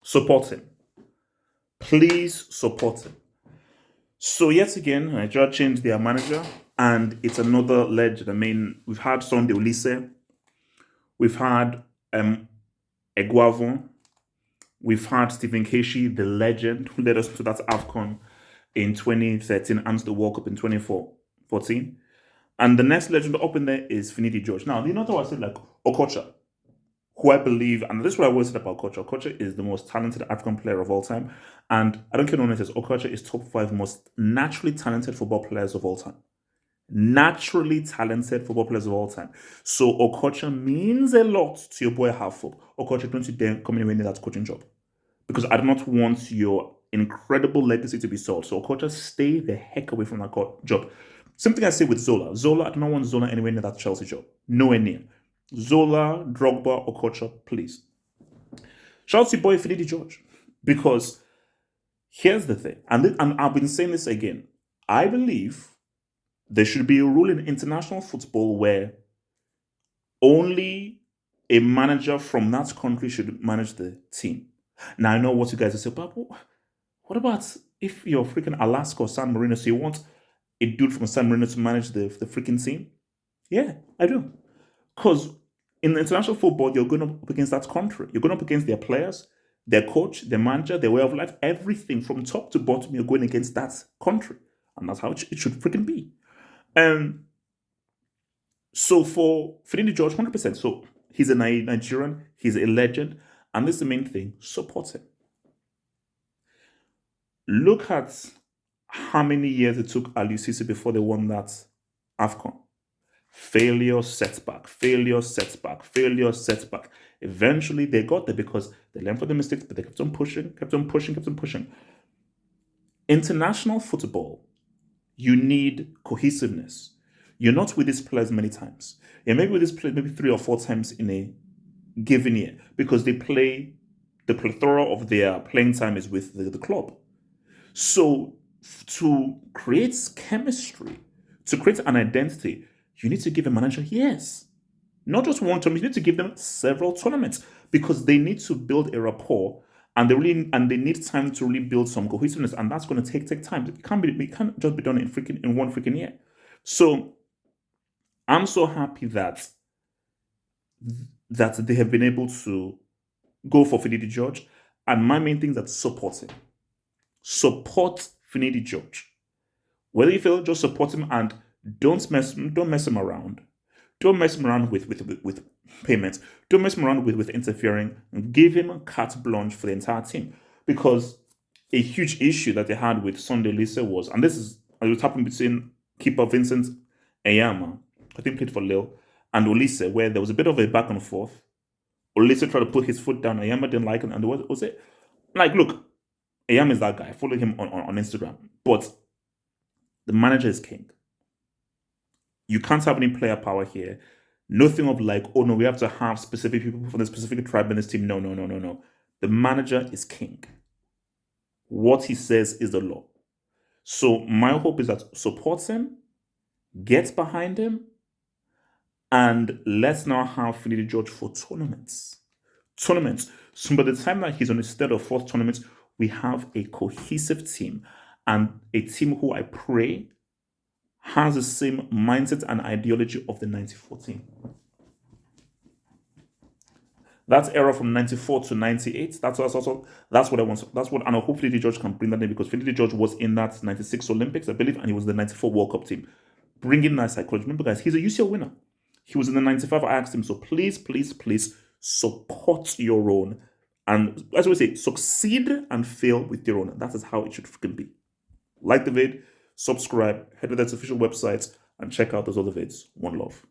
Support him. Please support him. So yet again, Nigeria changed their manager, and it's another legend. I mean, we've had Sunday Olise, we've had Eguavon, we've had Stephen Keshi, the legend, who led us to that AFCON in 2013 and the World Cup in 2014. And the next legend up in there is Finidi George. Now, you know what I said, like Okocha, who I believe, and this is what I always said about Okocha. Okocha is the most talented African player of all time. And I don't care what it says, Okocha is top 5 most naturally talented football players of all time. Naturally talented football players of all time. So Okocha means a lot to your boy Halfop. Okocha, don't you dare come anywhere near that coaching job. Because I do not want your incredible legacy to be sold. So Okocha, stay the heck away from that job. Same thing I say with Zola. Zola, I do not want Zola anywhere near that Chelsea job. Nowhere near. Zola, Drogba, Okocha, please. Shout out to your boy Finidi George. Because here's the thing, and I've been saying this again. I believe there should be a rule in international football where only a manager from that country should manage the team. Now, I know what you guys are saying, but what about if you're freaking Alaska or San Marino, so you want a dude from San Marino to manage the freaking team? Yeah, I do. Because in international football, you're going up against that country. You're going up against their players, their coach, their manager, their way of life, everything from top to bottom, you're going against that country. And that's how it should freaking be. So for Finidi George, 100%. So he's a Nigerian, he's a legend, and this is the main thing, support him. Look at how many years it took Aliou Cisse before they won that AFCON. Failure, setback, failure, setback, failure, setback. Eventually, they got there because they learned from the mistakes, but they kept on pushing, kept on pushing, kept on pushing. International football, you need cohesiveness. You're not with these players many times. You're maybe with this player maybe 3 or 4 times in a given year because they play, the plethora of their playing time is with the club. So to create chemistry, to create an identity, you need to give a manager years. Not just one tournament, you need to give them several tournaments because they need to build a rapport and they need time to really build some cohesiveness, and that's going to take time. It can't just be done in one freaking year. So I'm so happy that they have been able to go for Finidi George, and my main thing is that support him. Support Finidi George. Whether you feel, just support him and don't mess him around. Don't mess him around with payments. Don't mess him around with interfering. Give him carte blanche for the entire team. Because a huge issue that they had with Sunday Olise was, and this is what happened between keeper Vincent Eyama, I think played for Lille, and Olise, where there was a bit of a back and forth. Olise tried to put his foot down. Eyama didn't like it, and what was it? Like, look, Eyama is that guy. I follow him on Instagram. But the manager is king. You can't have any player power here. Nothing of like, oh no, we have to have specific people from the specific tribe in this team. No. The manager is king. What he says is the law. So my hope is that support him, get behind him, and let's now have Finidi George for tournaments. So by the time that he's on his third or fourth tournament, we have a cohesive team and a team who I pray has the same mindset and ideology of the 94 team. That era from 94 to 98, that's what I want. That's what, and I hope Finidi George can bring that in because Finidi George was in that 96 Olympics, I believe, and he was the 94 World Cup team. Bring in that psychology. Remember, guys, he's a UCL winner. He was in the 95. I asked him, so please support your own. And as we say, succeed and fail with your own. That is how it should freaking be. Like the vid, subscribe, head to that official website, and check out those other vids. One love.